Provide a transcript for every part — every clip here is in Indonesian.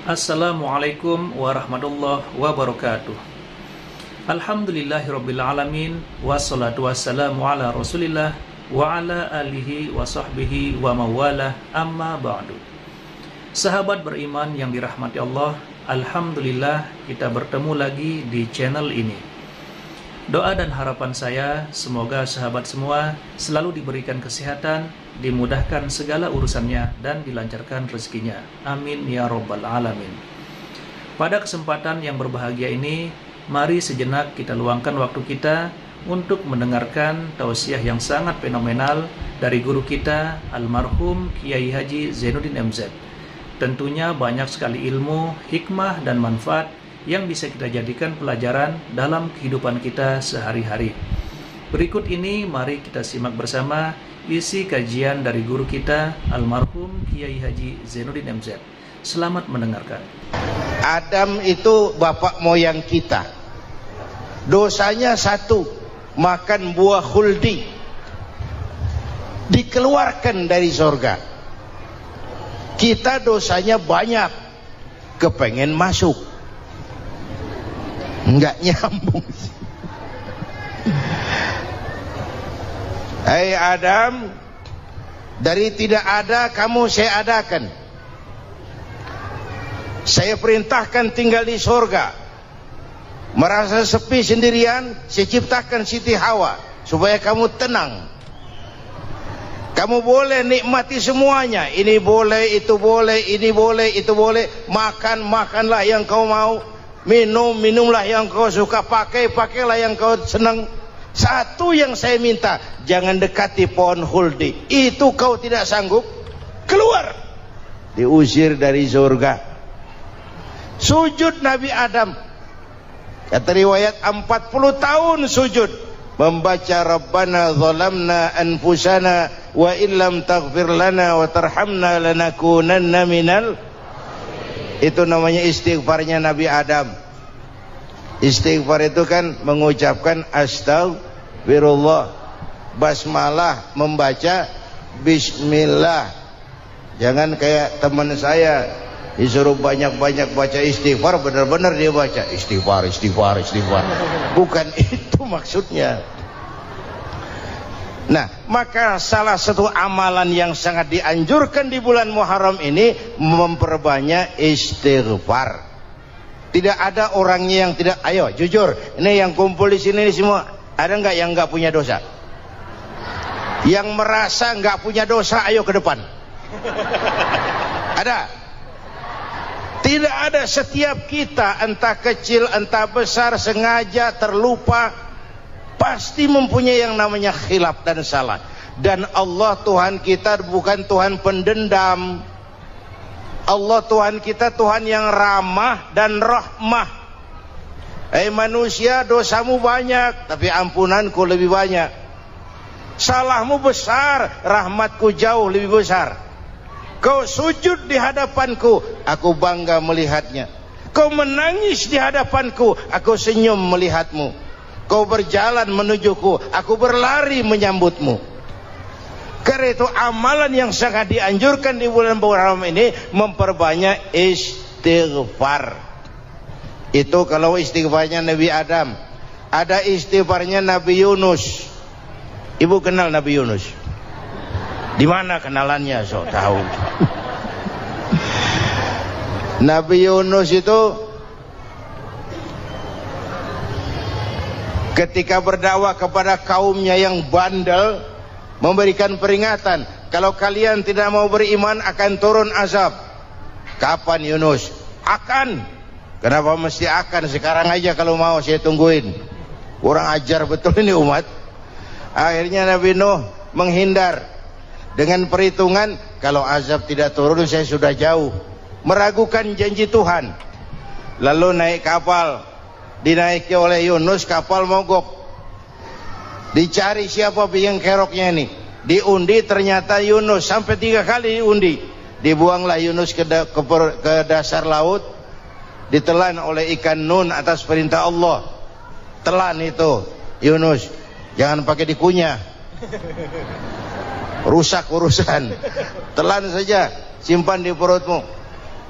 Assalamualaikum warahmatullahi wabarakatuh. Alhamdulillahirabbil alamin, wassalatu wassalamu ala Rasulillah wa ala alihi wa sahbihi wa mawalah, amma ba'du. Sahabat beriman yang dirahmati Allah, alhamdulillah kita bertemu lagi di channel ini. Doa dan harapan saya, semoga sahabat semua selalu diberikan kesehatan, dimudahkan segala urusannya, dan dilancarkan rezekinya. Amin ya robbal alamin. Pada kesempatan yang berbahagia ini, mari sejenak kita luangkan waktu kita untuk mendengarkan tausiah yang sangat fenomenal dari guru kita, almarhum Kiai Haji Zainuddin MZ. Tentunya banyak sekali ilmu, hikmah, dan manfaat yang bisa kita jadikan pelajaran dalam kehidupan kita sehari-hari. Berikut ini mari kita simak bersama isi kajian dari guru kita, almarhum Kiai Haji Zainuddin MZ. Selamat mendengarkan. Adam itu bapak moyang kita. Dosanya satu, makan buah khuldi, dikeluarkan dari surga. Kita dosanya banyak, kepengen masuk, nggak nyambung. Hai Adam, dari tidak ada kamu saya adakan. Saya perintahkan tinggal di surga. Merasa sepi sendirian, saya ciptakan Siti Hawa supaya kamu tenang. Kamu boleh nikmati semuanya. Ini boleh, itu boleh, ini boleh, itu boleh. Makan, makanlah yang kau mau. Minum, minumlah yang kau suka. Pakai, pakailah yang kau senang. Satu yang saya minta, jangan dekati pohon khuldi. Itu kau tidak sanggup, keluar. Diusir dari surga. Sujud Nabi Adam, kata riwayat 40 tahun sujud, membaca Rabbana zalamna anfusana wa illam taghfir lana wa tarhamna lanakunanna minal. Itu namanya istighfarnya Nabi Adam. Istighfar itu kan mengucapkan astagfirullah, basmalah, membaca bismillah. Jangan kayak teman saya disuruh banyak-banyak baca istighfar, benar-benar dia baca istighfar, istighfar, istighfar. Bukan itu maksudnya. Nah, maka salah satu amalan yang sangat dianjurkan di bulan Muharram ini memperbanyak istighfar. Tidak ada orangnya yang tidak. Ayo jujur, ini yang kumpul di sini semua, ada nggak yang nggak punya dosa? Yang merasa nggak punya dosa, ayo ke depan. Ada? Tidak ada. Setiap kita, entah kecil entah besar, sengaja terlupa, pasti mempunyai yang namanya khilaf dan salah. Dan Allah Tuhan kita bukan Tuhan pendendam. Allah Tuhan kita Tuhan yang ramah dan rahmah. Manusia, dosamu banyak, tapi ampunanku lebih banyak. Salahmu besar, rahmatku jauh lebih besar. Kau sujud di hadapanku, aku bangga melihatnya. Kau menangis di hadapanku, aku senyum melihatmu. Kau berjalan menujuku, aku berlari menyambutmu. Karena itu amalan yang sangat dianjurkan di bulan Muharram ini memperbanyak istighfar. Itu kalau istighfarnya Nabi Adam. Ada istighfarnya Nabi Yunus. Ibu kenal Nabi Yunus? Di mana kenalannya? So tahu. Nabi Yunus itu ketika berdakwah kepada kaumnya yang bandel, memberikan peringatan, kalau kalian tidak mau beriman akan turun azab. Kapan Yunus? Akan. Kenapa mesti akan? Sekarang aja kalau mau, saya tungguin. Kurang ajar betul ini umat. Akhirnya Nabi Nuh menghindar dengan perhitungan, kalau azab tidak turun saya sudah jauh. Meragukan janji Tuhan. Lalu naik kapal, dinaiki oleh Yunus, kapal mogok. Dicari siapa biang keroknya ini. Diundi, ternyata Yunus. Sampai 3 kali diundi. Dibuanglah Yunus ke dasar laut. Ditelan oleh ikan nun atas perintah Allah. Telan itu Yunus. Jangan pakai dikunyah, rusak urusan. Telan saja, simpan di perutmu.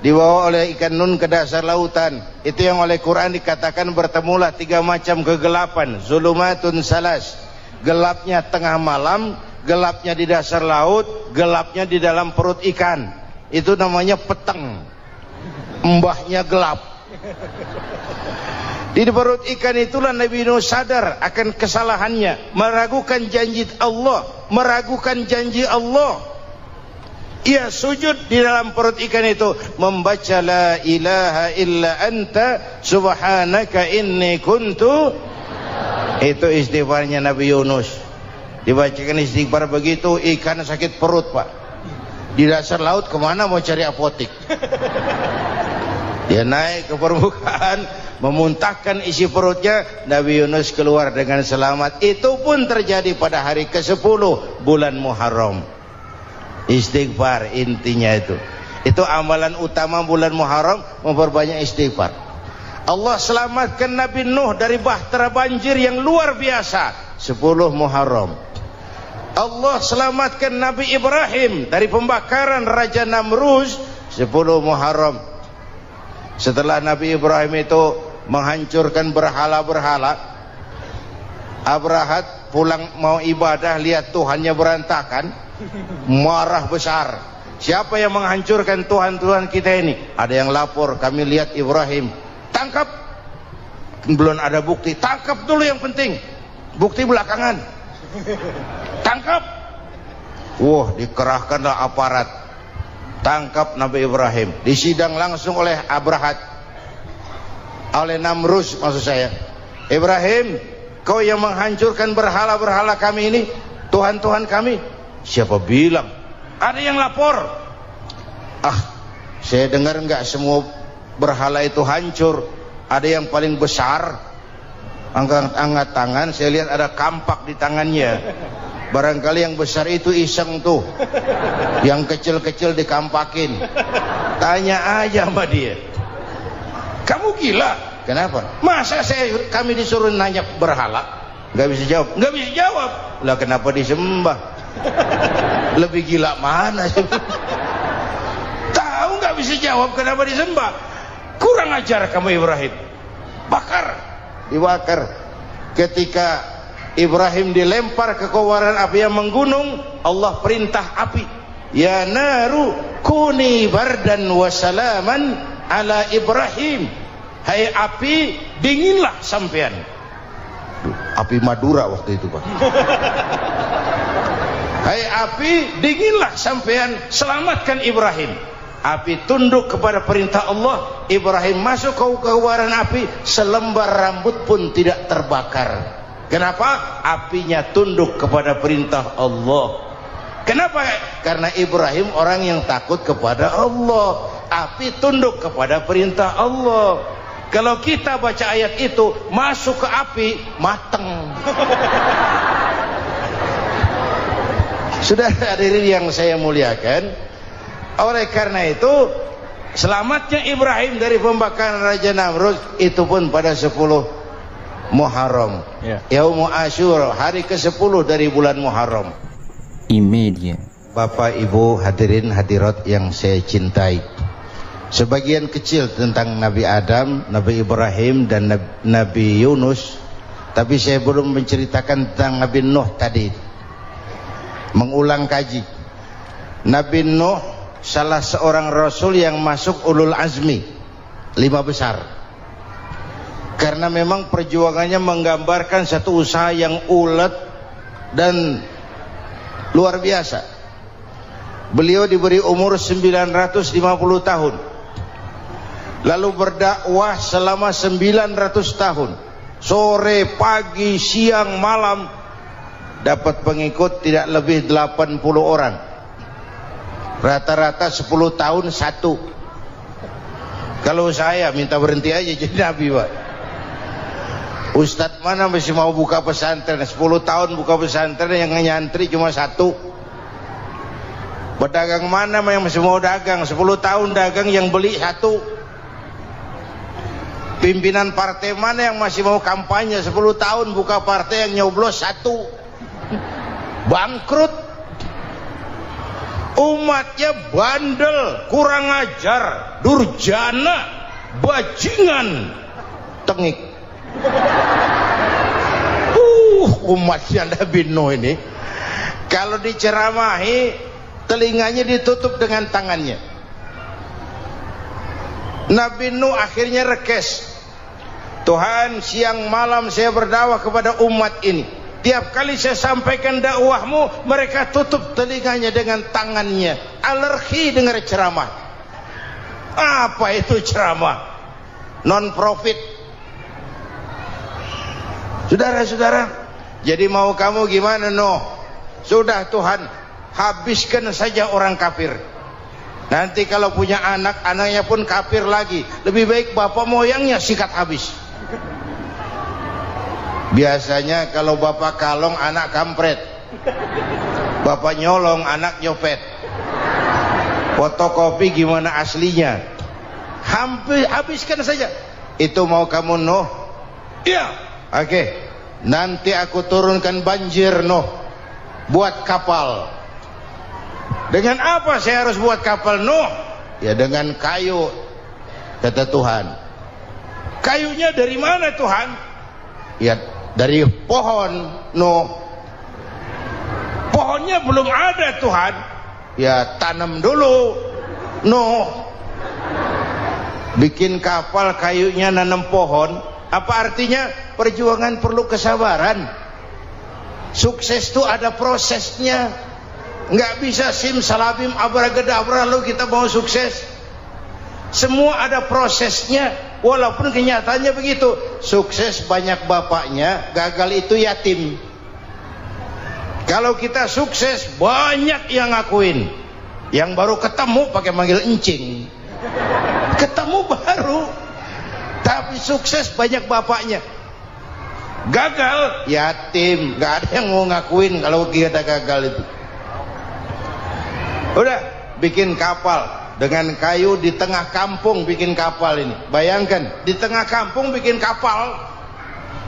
dibawa oleh ikan nun ke dasar lautan. Itu yang oleh Quran dikatakan bertemulah 3 macam kegelapan, zulumatun salas, gelapnya tengah malam, gelapnya di dasar laut, gelapnya di dalam perut ikan. Itu namanya peteng, mbahnya gelap. Di perut ikan itulah Nabi Nuh sadar akan kesalahannya, meragukan janji Allah, meragukan janji Allah. Ia sujud di dalam perut ikan itu, membaca la ilaha illa anta subhanaka inni kuntu. Itu istighfarnya Nabi Yunus. Dibacakan istighfar begitu, ikan sakit perut, Pak. Di dasar laut kemana mau cari apotik? Dia naik ke permukaan, memuntahkan isi perutnya. Nabi Yunus keluar dengan selamat. Itu pun terjadi pada hari ke-10 bulan Muharram. Istighfar intinya itu. Itu amalan utama bulan Muharram, memperbanyak istighfar. Allah selamatkan Nabi Nuh dari bahtera banjir yang luar biasa 10 Muharram. Allah selamatkan Nabi Ibrahim dari pembakaran Raja Namrus 10 Muharram. Setelah Nabi Ibrahim itu menghancurkan berhala-berhala, Abrahat pulang mau ibadah, lihat Tuhannya berantakan, marah besar. Siapa yang menghancurkan Tuhan-Tuhan kita ini? Ada yang lapor, kami lihat Ibrahim. Tangkap. Belum ada bukti, tangkap dulu yang penting, bukti belakangan. Tangkap. Wah, dikerahkanlah aparat, tangkap Nabi Ibrahim. Disidang langsung oleh Abrahat, oleh Namrus maksud saya. Ibrahim, kau yang menghancurkan berhala-berhala kami ini, Tuhan-Tuhan kami. Siapa bilang? Ada yang lapor. Saya dengar enggak semua berhala itu hancur. Ada yang paling besar, angkat tangan, saya lihat ada kampak di tangannya. Barangkali yang besar itu iseng tuh, yang kecil-kecil dikampakin. Tanya aja sama dia, kamu gila? Kenapa? Masa kami disuruh nanya berhala? Nggak bisa jawab. Nggak bisa jawab. Lah kenapa disembah? Lebih gila mana sih? Tahu nggak bisa jawab kenapa disembah? Kurang ajar kamu Ibrahim. Bakar, dibakar. Ketika Ibrahim dilempar ke kobaran api yang menggunung, Allah perintah api, ya naru kuni bardan wa salaman ala Ibrahim. Hai api, dinginlah sampean. Api Madura waktu itu, Pak. Hai api, dinginlah sampean, selamatkan Ibrahim. Api tunduk kepada perintah Allah. Ibrahim masuk ke kobaran api, selembar rambut pun tidak terbakar. Kenapa? Apinya tunduk kepada perintah Allah. Kenapa? Karena Ibrahim orang yang takut kepada Allah. Api tunduk kepada perintah Allah. Kalau kita baca ayat itu, masuk ke api, mateng. Sudah hadirin yang saya muliakan, oleh karena itu selamatnya Ibrahim dari pembakaran Raja Namrud itu pun pada 10 Muharram, Yaumul Asyura, hari ke-10 dari bulan Muharram. Imedia. Bapak Ibu hadirin hadirat yang saya cintai, sebagian kecil tentang Nabi Adam, Nabi Ibrahim dan Nabi Yunus, tapi saya belum menceritakan tentang Nabi Nuh tadi. Mengulang kaji, Nabi Nuh salah seorang rasul yang masuk ulul azmi 5 besar, karena memang perjuangannya menggambarkan satu usaha yang ulet dan luar biasa. Beliau diberi umur 950 tahun, lalu berdakwah selama 900 tahun, sore, pagi, siang, malam, dapat pengikut tidak lebih 80 orang. Rata-rata 10 tahun satu. Kalau saya minta berhenti aja jadi nabi, Pak. Ustadz mana masih mau buka pesantren? 10 tahun buka pesantren, yang nyantri cuma 1. Pedagang mana yang masih mau dagang? 10 tahun dagang, yang beli 1. Pimpinan partai mana yang masih mau kampanye? 10 tahun buka partai, yang nyoblos 1. Bangkrut. Umatnya bandel, kurang ajar, durjana, bajingan, tengik. Umatnya Nabi Nuh ini kalau diceramahi telinganya ditutup dengan tangannya. Nabi Nuh akhirnya rekes, Tuhan, siang malam saya berdakwah kepada umat ini, tiap kali saya sampaikan dakwahmu mereka tutup telinganya dengan tangannya, alergi dengar ceramah. Apa itu ceramah? Non profit. Saudara-saudara, jadi mau kamu gimana? No, sudah Tuhan, habiskan saja orang kafir. Nanti kalau punya anak, anaknya pun kafir lagi, lebih baik bapak moyangnya sikat habis. Biasanya kalau bapak kalong, anak kampret. Bapak nyolong, anak nyopet. Fotokopi gimana aslinya? Hampir habiskan saja. Itu mau kamu, Nuh? Iya. Oke. Nanti aku turunkan banjir, Nuh, buat kapal. Dengan apa saya harus buat kapal, Nuh? Ya dengan kayu, kata Tuhan. Kayunya dari mana, Tuhan? Ya dari pohon, Nuh. Pohonnya belum ada, Tuhan. Ya tanam dulu, Nuh. Bikin kapal kayunya nanam pohon. Apa artinya? Perjuangan perlu kesabaran. Sukses itu ada prosesnya. Nggak bisa simsalabim abracadabra lalu kita mau sukses. Semua ada prosesnya. Walaupun kenyataannya begitu, sukses banyak bapaknya, gagal itu yatim. Kalau kita sukses banyak yang ngakuin, yang baru ketemu pakai manggil encing. Ketemu baru, tapi sukses banyak bapaknya. Gagal yatim, nggak ada yang mau ngakuin kalau kita gagal itu. Udah bikin kapal dengan kayu di tengah kampung, bikin kapal ini. Bayangkan di tengah kampung bikin kapal,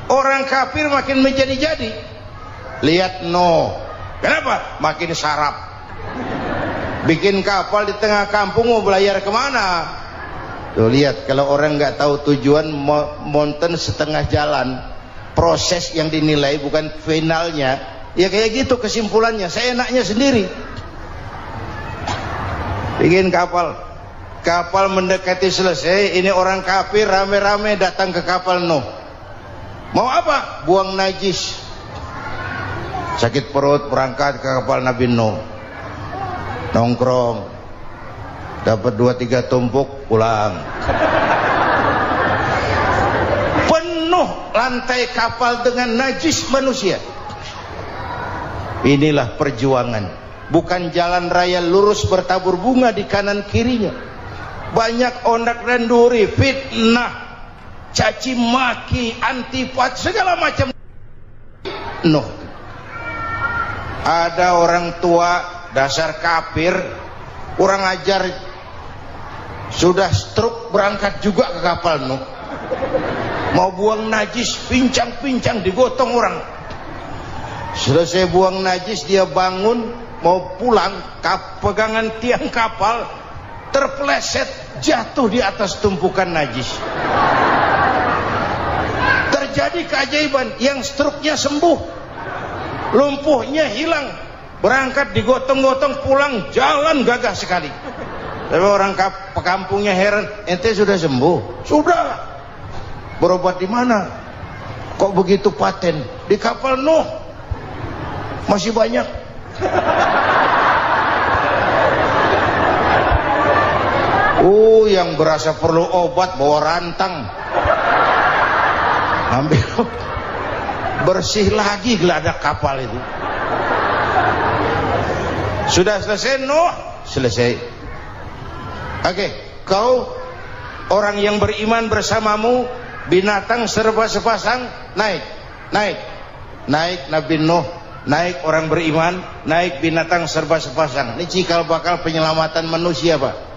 orang kafir makin menjadi-jadi. Lihat Nuh, kenapa? Makin sarap. Bikin kapal di tengah kampung, mau belayar kemana? Tuh lihat, kalau orang nggak tahu tujuan, mountain setengah jalan. Proses yang dinilai bukan finalnya. Ya kayak gitu kesimpulannya. Saya enaknya sendiri. Bikin kapal, kapal mendekati selesai, ini orang kafir rame-rame datang ke kapal Nuh. Mau apa? Buang najis. Sakit perut, berangkat ke kapal Nabi Nuh. Nongkrong, dapat 2-3 tumpuk, pulang. Penuh lantai kapal dengan najis manusia. Inilah perjuangan. Bukan jalan raya lurus bertabur bunga di kanan kirinya. Banyak ondak dan duri, fitnah, caci maki, antipat, segala macam. Nuh. Ada orang tua dasar kafir, kurang ajar, sudah stroke berangkat juga ke kapal Nuh. Mau buang najis, pincang-pincang digotong orang. Selesai buang najis dia bangun mau pulang, pegangan tiang kapal terpeleset, jatuh di atas tumpukan najis. Terjadi keajaiban, yang struknya sembuh, lumpuhnya hilang, berangkat digotong-gotong pulang, jalan gagah sekali. Tapi orang kampungnya heran, ente sudah sembuh? Sudah. Berobat di mana? Kok begitu paten? Di kapal Nuh. Masih banyak. Yang berasa perlu obat bawa rantang, ambil bersih lagi geladak kapal itu. Sudah selesai Nuh? Selesai. Oke, kau orang yang beriman bersamamu, binatang serba sepasang, naik Nabi Nuh, naik orang beriman, naik binatang serba sepasang. Ini cikal bakal penyelamatan manusia, Pak.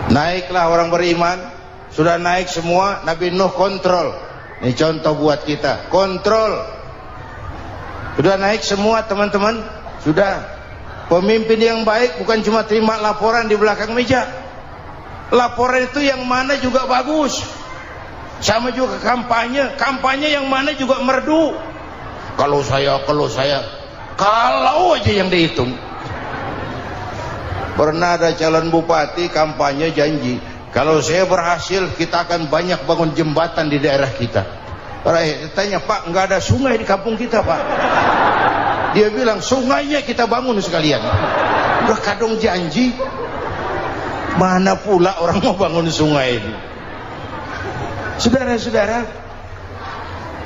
Naiklah orang beriman, sudah naik semua, Nabi Nuh kontrol. Ini contoh buat kita, kontrol. Sudah naik semua teman-teman, sudah. Pemimpin yang baik bukan cuma terima laporan di belakang meja. Laporan itu yang mana juga bagus. Sama juga kampanye. Kampanye yang mana juga merdu. Kalau saya kalau aja yang dihitung. Pernah ada calon bupati kampanye janji, kalau saya berhasil kita akan banyak bangun jembatan di daerah kita. Orang tanya, Pak, nggak ada sungai di kampung kita, Pak. Dia bilang, sungainya kita bangun sekalian. Udah kadung janji, mana pula orang mau bangun sungai ini. Saudara-saudara,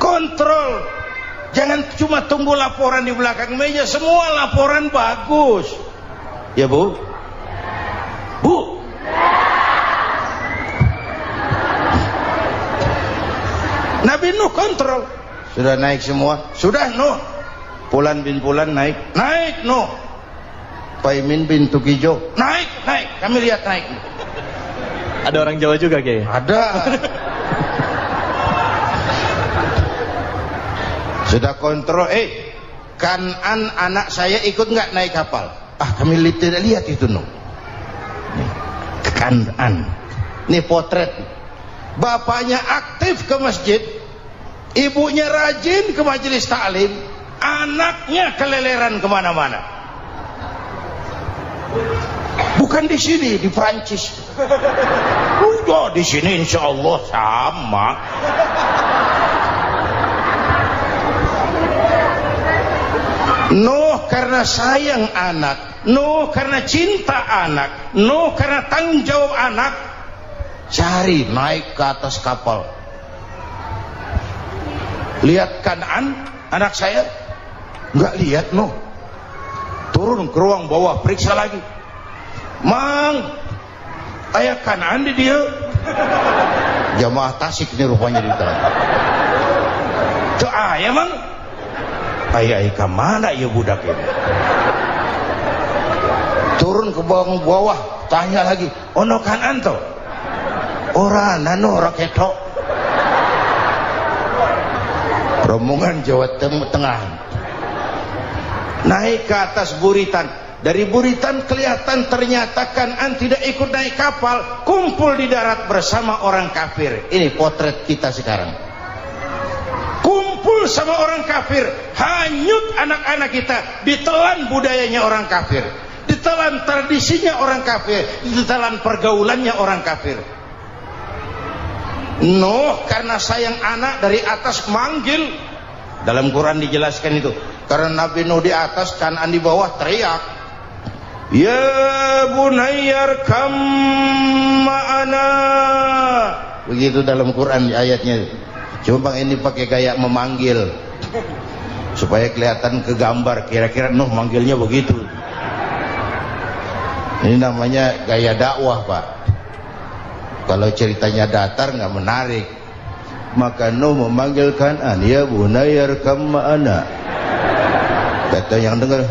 kontrol. Jangan cuma tunggu laporan di belakang meja. Semua laporan bagus. Ya, Bu? Bu? Nabi Nuh kontrol. Sudah naik semua? Sudah, Nuh. Pulan bin Pulan naik. Naik, Nuh. Paimin bin Tukijo. Naik. Kami lihat naik. Ada orang Jawa juga, Kiai? Ada. Sudah kontrol. Kanan anak saya ikut nggak naik kapal? Kami tidak lihat itu, Nuh. Kanan. Ini potret. Bapaknya aktif ke masjid, ibunya rajin ke majelis taklim, anaknya keleleran kemana-mana. Bukan di sini, di Prancis. Udah di sini insya Allah sama. Nuh karena sayang anak, Nuh karena cinta anak, Nuh karena tanggung jawab anak, cari naik ke atas kapal. Lihat Kan'an anak saya? Nggak lihat, Nuh. Turun ke ruang bawah, periksa lagi. Mang, ayah Kan'an di dia. Jamaah Tasik ini rupanya di dalam. Tuh ayah, Mang. Ayah ke mana ya budak ini? Turun ke bawah, tanya lagi. Ono Kan'an toh? Orang nano raketok. Rombongan Jawa Tengah naik ke atas buritan. Dari buritan kelihatan ternyata Kan'an tidak ikut naik kapal, kumpul di darat bersama orang kafir. Ini potret kita sekarang. Kumpul sama orang kafir, hanyut anak-anak kita, ditelan budayanya orang kafir, ditelan tradisinya orang kafir, ditelan pergaulannya orang kafir. Nuh karena sayang anak dari atas manggil. Dalam Quran dijelaskan itu. Karena Nabi Nuh di atas, Kan'an di bawah, teriak, ya bunayyar kam ma'ana. Begitu dalam Quran ayatnya. Cuma ini pakai gaya memanggil supaya kelihatan kegambar, kira-kira Nuh manggilnya begitu. Ini namanya gaya dakwah, Pak. Kalau ceritanya datar nggak menarik. Maka Nuh memanggil Kan'an, ya bunayyar kam ma'ana. Kata yang dengar,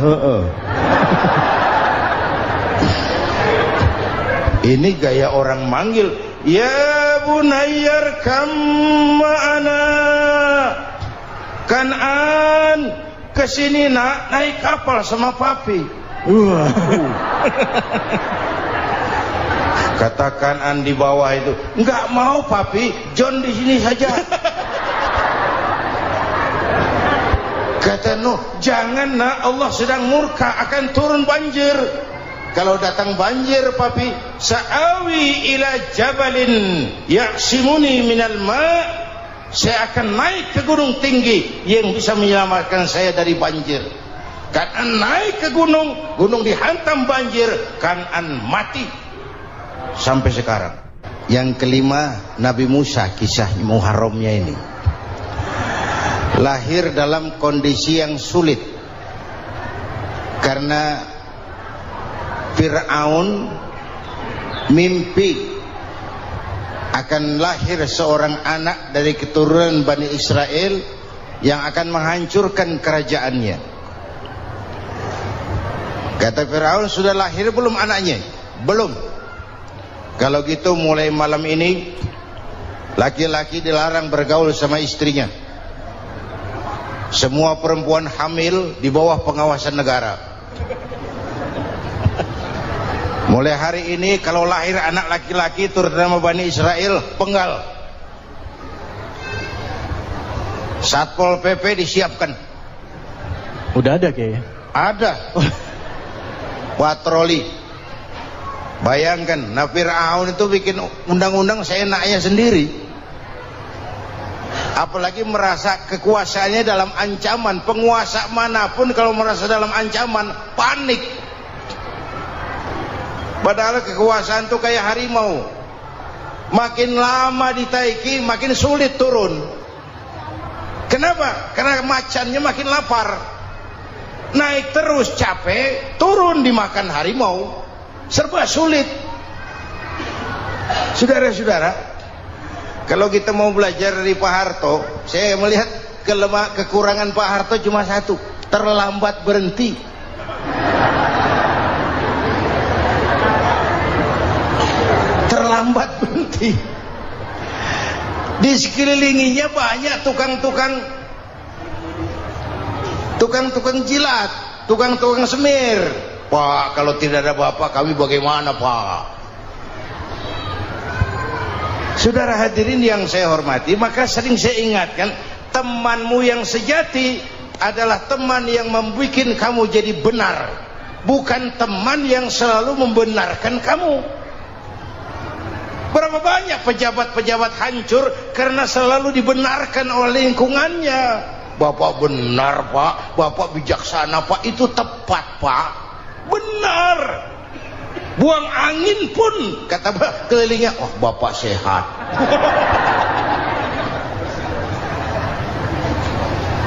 Ini gaya orang manggil, ya bunayyar kam ma'ana. Kan'an, kesini nak, naik kapal sama papi. Kata Kan'an di bawah itu, enggak mau papi, John di sini saja. Kata Nuh, jangan nak, Allah sedang murka, akan turun banjir. Kalau datang banjir papi, sa'awi ila jabalin ya'simuni minal ma', saya akan naik ke gunung tinggi yang bisa menyelamatkan saya dari banjir. Kan'an naik ke gunung, gunung dihantam banjir, Kan'an mati sampai sekarang. Yang kelima, Nabi Musa, kisah Muharramnya ini. Lahir dalam kondisi yang sulit karena Fir'aun mimpi akan lahir seorang anak dari keturunan Bani Israel yang akan menghancurkan kerajaannya. Kata Fir'aun, sudah lahir belum anaknya? Belum. Kalau gitu mulai malam ini laki-laki dilarang bergaul sama istrinya. Semua perempuan hamil di bawah pengawasan negara. Mulai hari ini kalau lahir anak laki-laki terutama Bani Israel, penggal. Satpol PP disiapkan. Udah ada kayaknya. Ada. Patroli. Bayangkan, nah Fir'aun itu bikin undang-undang seenaknya sendiri. Apalagi merasa kekuasaannya dalam ancaman. Penguasa manapun kalau merasa dalam ancaman, panik. Padahal kekuasaan itu kayak harimau. Makin lama ditaiki, makin sulit turun. Kenapa? Karena macannya makin lapar. Naik terus capek, turun dimakan harimau. Serba sulit. Saudara-saudara, kalau kita mau belajar dari Pak Harto, saya melihat kekurangan Pak Harto cuma satu, terlambat berhenti. Terlambat berhenti. Di sekelilinginya banyak tukang-tukang jilat, tukang-tukang semir. Pak, kalau tidak ada bapak kami bagaimana, Pak? Saudara hadirin yang saya hormati, maka sering saya ingatkan, temanmu yang sejati adalah teman yang membuat kamu jadi benar, bukan teman yang selalu membenarkan kamu. Berapa banyak pejabat-pejabat hancur karena selalu dibenarkan oleh lingkungannya. Bapak benar, Pak. Bapak bijaksana, Pak. Itu tepat, Pak. Benar. Buang angin pun kata kelilingnya, oh bapak sehat.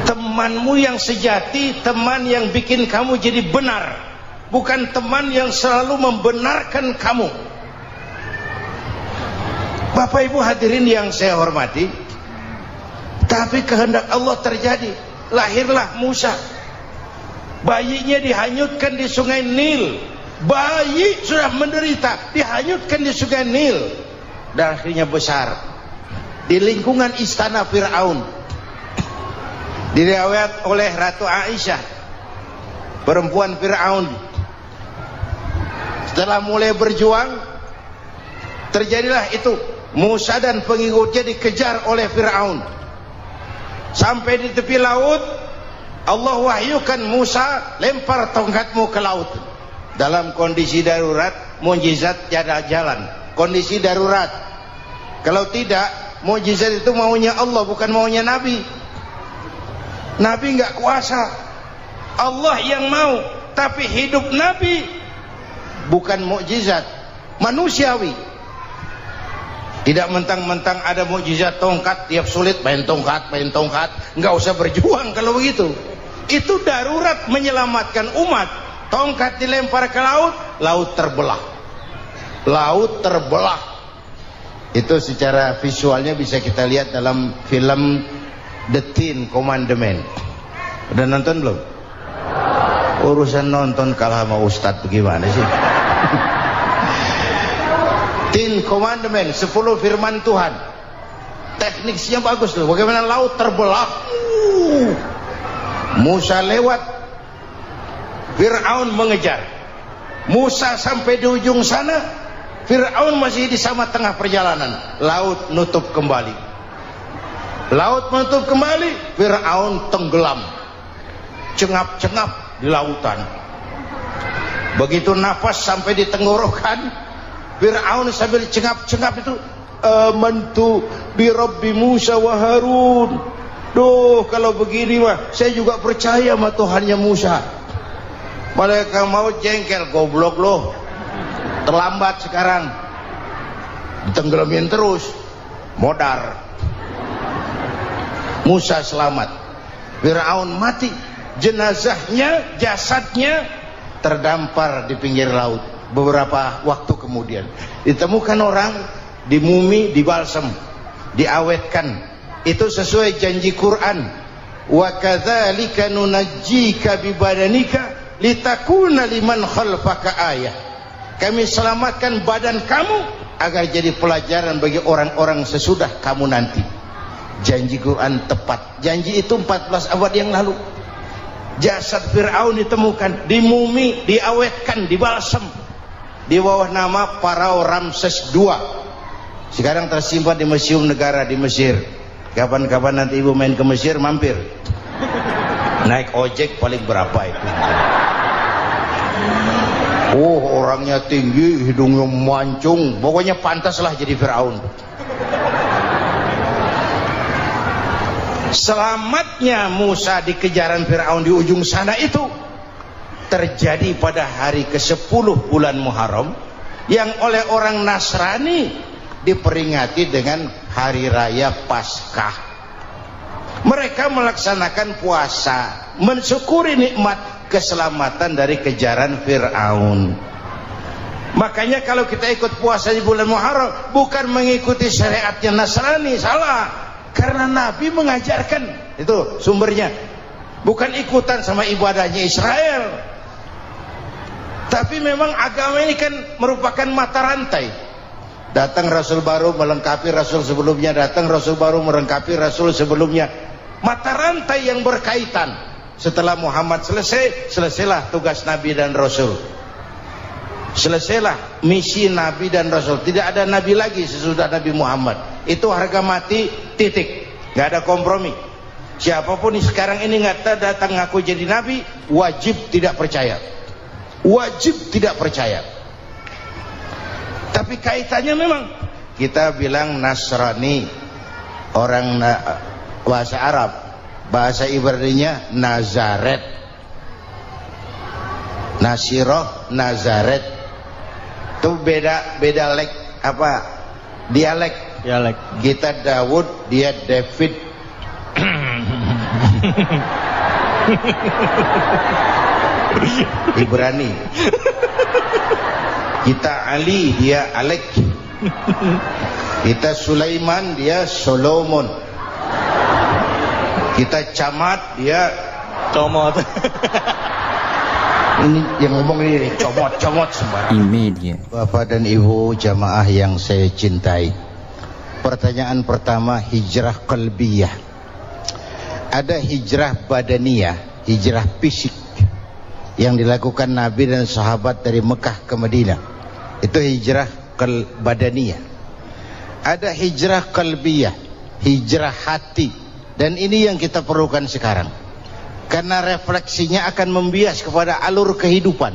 Temanmu yang sejati, teman yang bikin kamu jadi benar, bukan teman yang selalu membenarkan kamu. Bapak Ibu hadirin yang saya hormati, tapi kehendak Allah terjadi. Lahirlah Musa. Bayinya dihanyutkan di sungai Nil. Bayi sudah menderita, dihanyutkan di sungai Nil. Dan akhirnya besar di lingkungan istana Fir'aun. Diriwayat oleh Ratu Aisyah, perempuan Fir'aun, setelah mulai berjuang, terjadilah itu. Musa dan pengikutnya dikejar oleh Fir'aun. Sampai di tepi laut, Allah wahyukan Musa, lempar tongkatmu ke laut. Dalam kondisi darurat, mukjizat tiada jalan. Kondisi darurat. Kalau tidak, mukjizat itu maunya Allah, bukan maunya Nabi. Nabi nggak kuasa. Allah yang mau. Tapi hidup Nabi bukan mukjizat, manusiawi. Tidak mentang-mentang ada mukjizat tongkat, tiap sulit main tongkat. Nggak usah berjuang kalau begitu. Itu darurat menyelamatkan umat. Tongkat dilempar ke laut, laut terbelah. Laut terbelah. Itu secara visualnya bisa kita lihat dalam film The Ten Commandments. Udah nonton belum? Urusan nonton kalah sama Ustadz bagaimana sih? Ten Commandments, 10 firman Tuhan. Tekniknya bagus loh. Bagaimana laut terbelah. Musa lewat, Fir'aun mengejar. Musa sampai di ujung sana, Fir'aun masih di sama tengah perjalanan. Laut nutup kembali. Laut menutup kembali, Fir'aun tenggelam, cengap-cengap di lautan. Begitu nafas sampai di tenggorokan, Fir'aun sambil cengap-cengap itu, amantu bi Rabbi Musa wa Harun. Duh, kalau begini mah saya juga percaya sama Tuhannya Musa. Mereka mau jengkel, goblok loh. Terlambat sekarang. Ditenggelamin terus. Modar. Musa selamat. Fir'aun mati. Jenazahnya, jasadnya terdampar di pinggir laut. Beberapa waktu kemudian ditemukan orang, dimumi, dibalsem, diawetkan. Itu sesuai janji Quran. Wa kadzalika nunajjika bi badanika litakuna liman khalfaka ayah. Kami selamatkan badan kamu agar jadi pelajaran bagi orang-orang sesudah kamu nanti. Janji Quran tepat. Janji itu 14 abad yang lalu. Jasad Fir'aun ditemukan, dimumi, diawetkan, dibalsem. di bawah nama Pharao Ramses II. Sekarang tersimpan di Museum Negara di Mesir. Kapan-kapan nanti ibu main ke Mesir, mampir. Naik ojek paling berapa itu? Oh, orangnya tinggi, hidungnya mancung, pokoknya pantaslah jadi Firaun. Selamatnya Musa di kejaran Firaun di ujung sana itu terjadi pada hari ke-10 bulan Muharram, yang oleh orang Nasrani diperingati dengan hari raya Paskah. Mereka melaksanakan puasa, mensyukuri nikmat keselamatan dari kejaran Firaun. Makanya kalau kita ikut puasa di bulan Muharram bukan mengikuti syariatnya Nasrani, salah. Karena Nabi mengajarkan, itu sumbernya, bukan ikutan sama ibadahnya Israel. Tapi memang agama ini kan merupakan mata rantai. Datang Rasul baru melengkapi Rasul sebelumnya, datang Rasul baru melengkapi Rasul sebelumnya. Mata rantai yang berkaitan. Setelah Muhammad selesai, selesailah tugas Nabi dan Rasul. Selesailah misi Nabi dan Rasul. Tidak ada Nabi lagi sesudah Nabi Muhammad. Itu harga mati, titik. Gak ada kompromi. Siapapun sekarang ini nggak datang ngaku jadi Nabi, wajib tidak percaya. Wajib tidak percaya. Tapi kaitannya memang, kita bilang Nasrani, orang bahasa Arab, bahasa Ibraninya Nazaret, Nasiroh, Nazaret. Itu beda dialek. Kita Daud, dia David. Ibrani. Kita Ali, dia Alek. Kita Sulaiman, dia Solomon. Kita Camat, dia Comot. Ini yang ngomong ini comot sembarang. Imedia. Bapak dan Ibu jamaah yang saya cintai, pertanyaan pertama, hijrah qalbiyah. Ada hijrah badaniyah, hijrah fisik yang dilakukan Nabi dan sahabat dari Mekah ke Madinah. Itu hijrah badaniyah. Ada hijrah qalbiyah, hijrah hati. Dan ini yang kita perlukan sekarang. Karena refleksinya akan membias kepada alur kehidupan.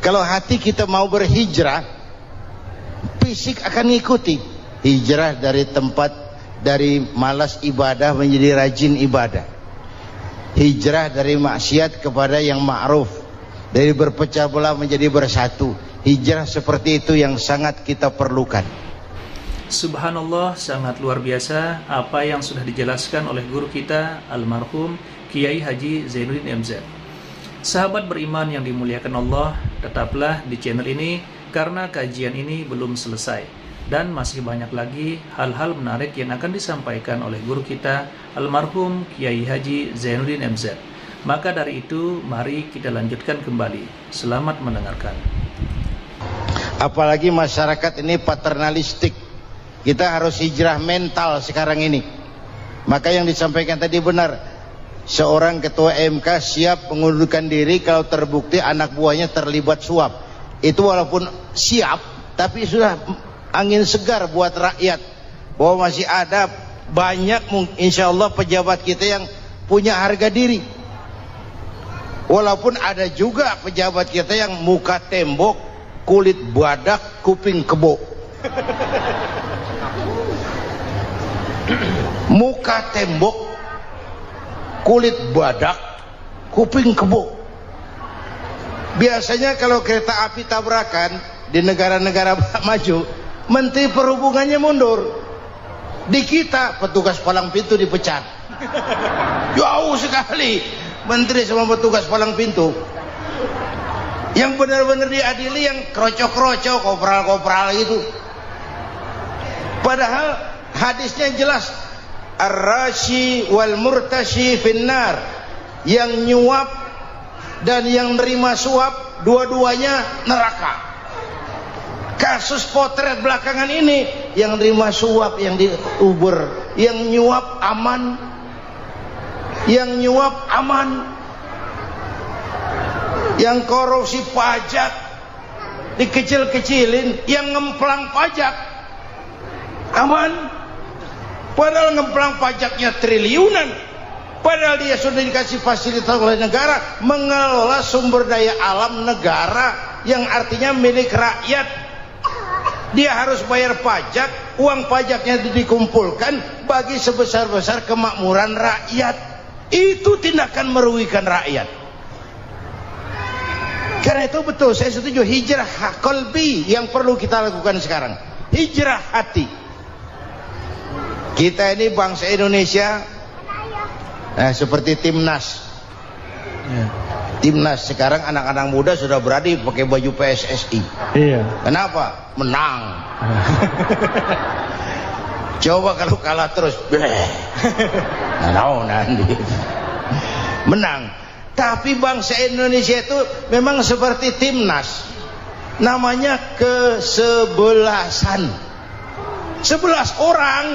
Kalau hati kita mau berhijrah, fisik akan ngikuti. Hijrah dari tempat, dari malas ibadah menjadi rajin ibadah. Hijrah dari maksiat kepada yang ma'ruf, dari berpecah belah menjadi bersatu. Hijrah seperti itu yang sangat kita perlukan. Subhanallah, sangat luar biasa apa yang sudah dijelaskan oleh guru kita almarhum Kiai Haji Zainuddin MZ. Sahabat beriman yang dimuliakan Allah, tetaplah di channel ini karena kajian ini belum selesai dan masih banyak lagi hal-hal menarik yang akan disampaikan oleh guru kita almarhum Kiai Haji Zainuddin MZ. Maka dari itu mari kita lanjutkan kembali. Selamat mendengarkan. Apalagi masyarakat ini paternalistik. Kita harus hijrah mental sekarang ini. Maka yang disampaikan tadi benar. Seorang ketua MK siap mengundurkan diri kalau terbukti anak buahnya terlibat suap. Itu walaupun siap, tapi sudah angin segar buat rakyat. Bahwa masih ada banyak insya Allah pejabat kita yang punya harga diri. Walaupun ada juga pejabat kita yang muka tembok, kulit badak, kuping kebo. Muka tembok, kulit badak, kuping kebo. Biasanya kalau kereta api tabrakan di negara-negara maju, menteri perhubungannya mundur. Di kita petugas palang pintu dipecat. Jauh sekali menteri sama petugas palang pintu. Yang benar-benar diadili yang krocok-krocok, kopral-kopral gitu. Padahal hadisnya jelas, ar-rashi wal murtashi finnar. Yang nyuap dan yang nerima suap dua-duanya neraka. Kasus potret belakangan ini, yang nerima suap yang diuber, yang nyuap aman, yang nyuap aman, yang korupsi pajak dikecil-kecilin, yang ngemplang pajak aman. Padahal ngemplang pajaknya triliunan, padahal dia sudah dikasih fasilitas oleh negara mengelola sumber daya alam negara yang artinya milik rakyat. Dia harus bayar pajak, uang pajaknya dikumpulkan bagi sebesar-besar kemakmuran rakyat. Itu tindakan merugikan rakyat. Karena itu betul, saya setuju, hijrah qalbi yang perlu kita lakukan sekarang. Hijrah hati. Kita ini bangsa Indonesia seperti timnas. Timnas sekarang anak-anak muda sudah berani pakai baju PSSI. Iya. Kenapa? Menang. Coba kalau kalah terus, nanti menang. Tapi bangsa Indonesia itu memang seperti timnas. Namanya kesebelasan. 11 orang.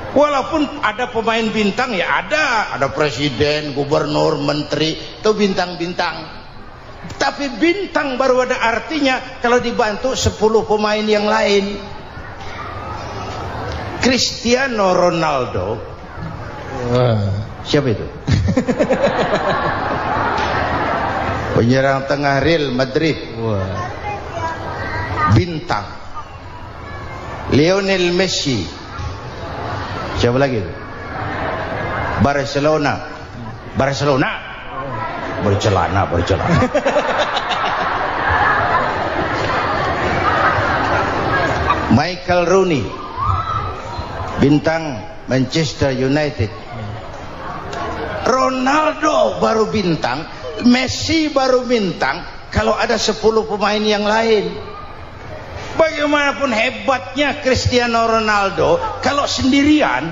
Walaupun ada pemain bintang, ya ada presiden, gubernur, menteri, itu bintang-bintang. Tapi bintang baru ada artinya kalau dibantu 10 pemain yang lain. Cristiano Ronaldo, siapa itu? Penyerang tengah Real Madrid, bintang. Lionel Messi, siapa lagi itu? Barcelona, bercelana. Michael Rooney, bintang Manchester United. Ronaldo baru bintang, Messi baru bintang kalau ada 10 pemain yang lain. Bagaimanapun hebatnya Cristiano Ronaldo, kalau sendirian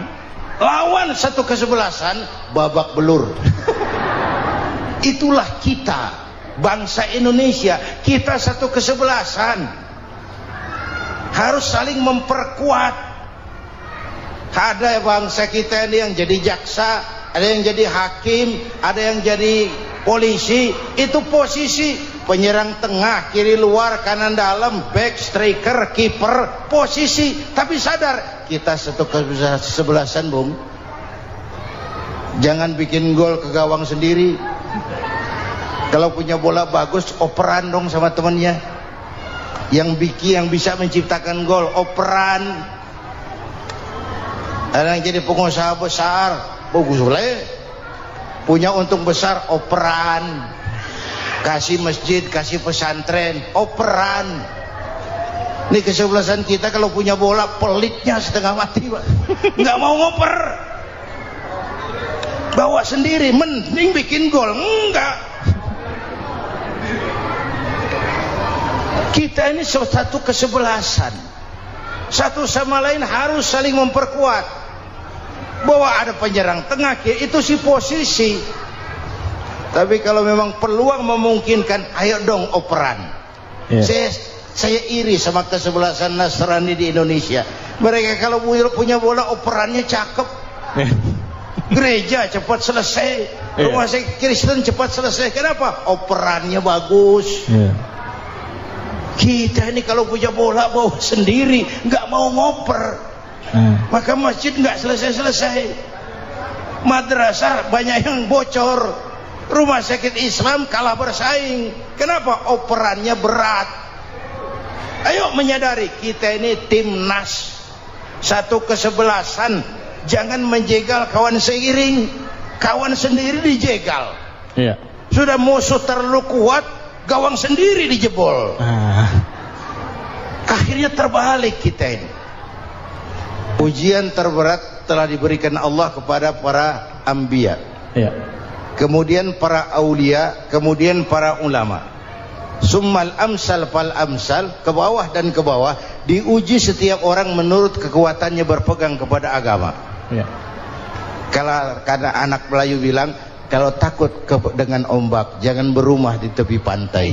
lawan satu kesebelasan, babak belur. Itulah kita, bangsa Indonesia. Kita satu kesebelasan, harus saling memperkuat. Ada bangsa kita ini yang jadi jaksa, ada yang jadi hakim, ada yang jadi polisi. Itu posisi penyerang tengah, kiri luar, kanan dalam, back, striker, kiper, posisi. Tapi sadar kita satu kesebelasan, Bung. Jangan bikin gol ke gawang sendiri. Kalau punya bola bagus, operan dong sama temannya. Yang bisa menciptakan gol, operan. Ada yang jadi pengusaha besar, bagus boleh. Punya untung besar, operan. Kasih masjid, kasih pesantren, operan. Ini kesebelasan kita kalau punya bola, pelitnya setengah mati, Pak. Nggak mau ngoper. Bawa sendiri, mending bikin gol. Enggak. Kita ini satu kesebelasan. Satu sama lain harus saling memperkuat. Bahwa ada penyerang tengah, itu si posisi. Tapi kalau memang peluang memungkinkan, ayo dong operan. Saya iri sama kesebelasan Nasrani di Indonesia. Mereka kalau punya bola, operannya cakep. Gereja cepat selesai, rumah sakit Kristen cepat selesai. Kenapa? Operannya bagus. Kita ini kalau punya bola bawa sendiri, nggak mau ngoper. Maka masjid nggak selesai-selesai, madrasah banyak yang bocor, rumah sakit Islam kalah bersaing. Kenapa? Operannya berat. Ayo menyadari kita ini timnas, satu kesebelasan. Jangan menjegal kawan seiring, kawan sendiri dijegal. Sudah musuh terlalu kuat, gawang sendiri dijebol. Akhirnya terbalik kita ini. Ujian terberat telah diberikan Allah kepada para anbiya, kemudian para aulia, kemudian para ulama. Summal amsal fal amsal, ke bawah dan ke bawah, diuji setiap orang menurut kekuatannya berpegang kepada agama. Kalau karena anak Melayu bilang, kalau takut dengan ombak, jangan berumah di tepi pantai.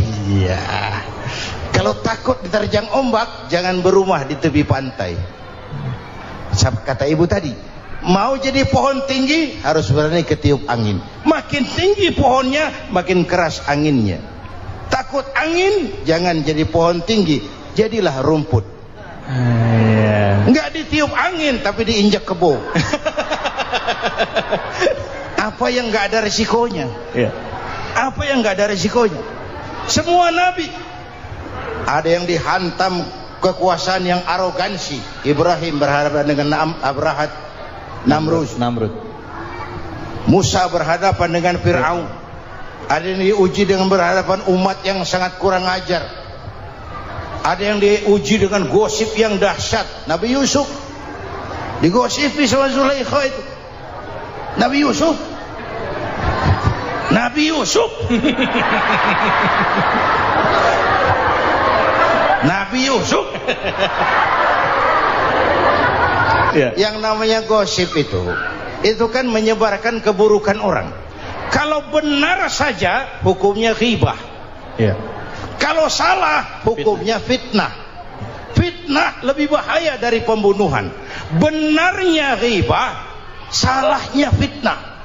Kalau takut diterjang ombak, jangan berumah di tepi pantai. Kata ibu tadi, mau jadi pohon tinggi harus berani ketiup angin. Makin tinggi pohonnya, makin keras anginnya. Takut angin, jangan jadi pohon tinggi, jadilah rumput. Enggak ditiup angin tapi diinjak kebo. Apa yang enggak ada resikonya? Apa yang enggak ada resikonya? Semua nabi ada yang dihantam kekuasaan yang arogansi. Ibrahim berhadapan dengan Namrud. Musa berhadapan dengan Fir'aun. Ada yang diuji dengan berhadapan umat yang sangat kurang ajar. Ada yang diuji dengan gosip yang dahsyat. Nabi Yusuf digosipi sama Zulaikha itu. Nabi Yusuf Nabi Yusuf. Yang namanya gosip itu kan menyebarkan keburukan orang. Kalau benar saja hukumnya ghibah. Kalau salah hukumnya fitnah. Fitnah lebih bahaya dari pembunuhan. Benarnya ghibah, salahnya fitnah.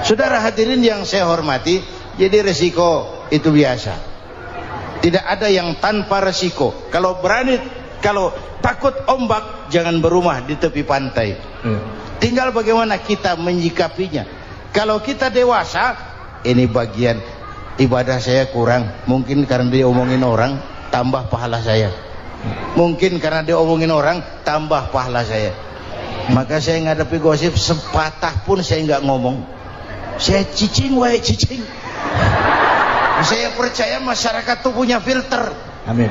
Saudara hadirin yang saya hormati, jadi resiko itu biasa. Tidak ada yang tanpa resiko. Kalau takut ombak, jangan berumah di tepi pantai. Tinggal bagaimana kita menyikapinya. Kalau kita dewasa, ini bagian ibadah saya kurang, mungkin karena dia omongin orang, tambah pahala saya. Mungkin karena dia omongin orang, tambah pahala saya. Maka saya ngadepi gosip sepatah pun saya nggak ngomong. Saya cicing. Saya percaya masyarakat itu punya filter. Amin.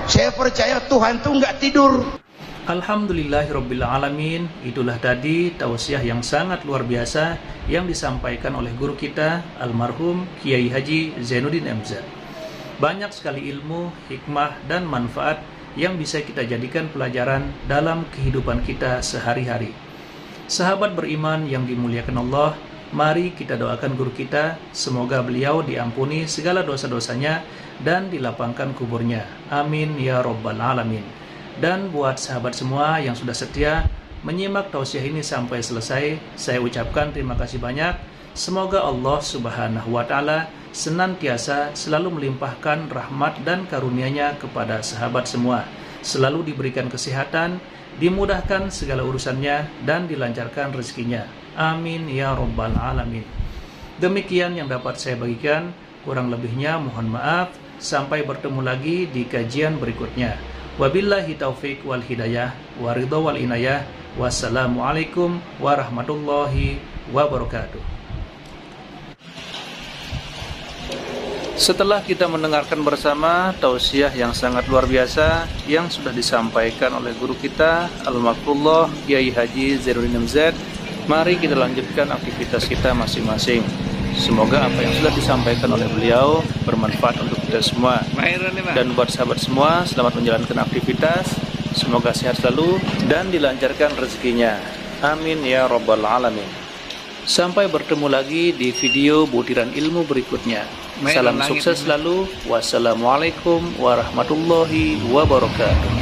Saya percaya Tuhan tuh nggak tidur. Alhamdulillahirabbil alamin. Itulah tadi tausiah yang sangat luar biasa yang disampaikan oleh guru kita almarhum Kiai Haji Zainuddin MZ. Banyak sekali ilmu, hikmah dan manfaat yang bisa kita jadikan pelajaran dalam kehidupan kita sehari-hari. Sahabat beriman yang dimuliakan Allah, mari kita doakan guru kita, semoga beliau diampuni segala dosa-dosanya dan dilapangkan kuburnya. Amin ya rabbal alamin. Dan buat sahabat semua yang sudah setia menyimak tausiah ini sampai selesai, saya ucapkan terima kasih banyak. Semoga Allah Subhanahu wa Ta'ala senantiasa selalu melimpahkan rahmat dan karunia-Nya kepada sahabat semua, selalu diberikan kesehatan, dimudahkan segala urusannya, dan dilancarkan rezekinya. Amin ya rabbal alamin. Demikian yang dapat saya bagikan, kurang lebihnya mohon maaf. Sampai bertemu lagi di kajian berikutnya. Wabillahi taufik wal hidayah, waridha wal inayah. Wassalamualaikum warahmatullahi wabarakatuh. Setelah kita mendengarkan bersama tausiah yang sangat luar biasa yang sudah disampaikan oleh guru kita Al-Makrullah Kiai Haji Zainuddin MZ, mari kita lanjutkan aktivitas kita masing-masing. Semoga apa yang sudah disampaikan oleh beliau bermanfaat untuk kita semua. Dan buat sahabat semua, selamat menjalankan aktivitas. Semoga sehat selalu dan dilancarkan rezekinya. Amin ya rabbal alamin. Sampai bertemu lagi di video butiran ilmu berikutnya. Salam sukses selalu. Wassalamualaikum warahmatullahi wabarakatuh.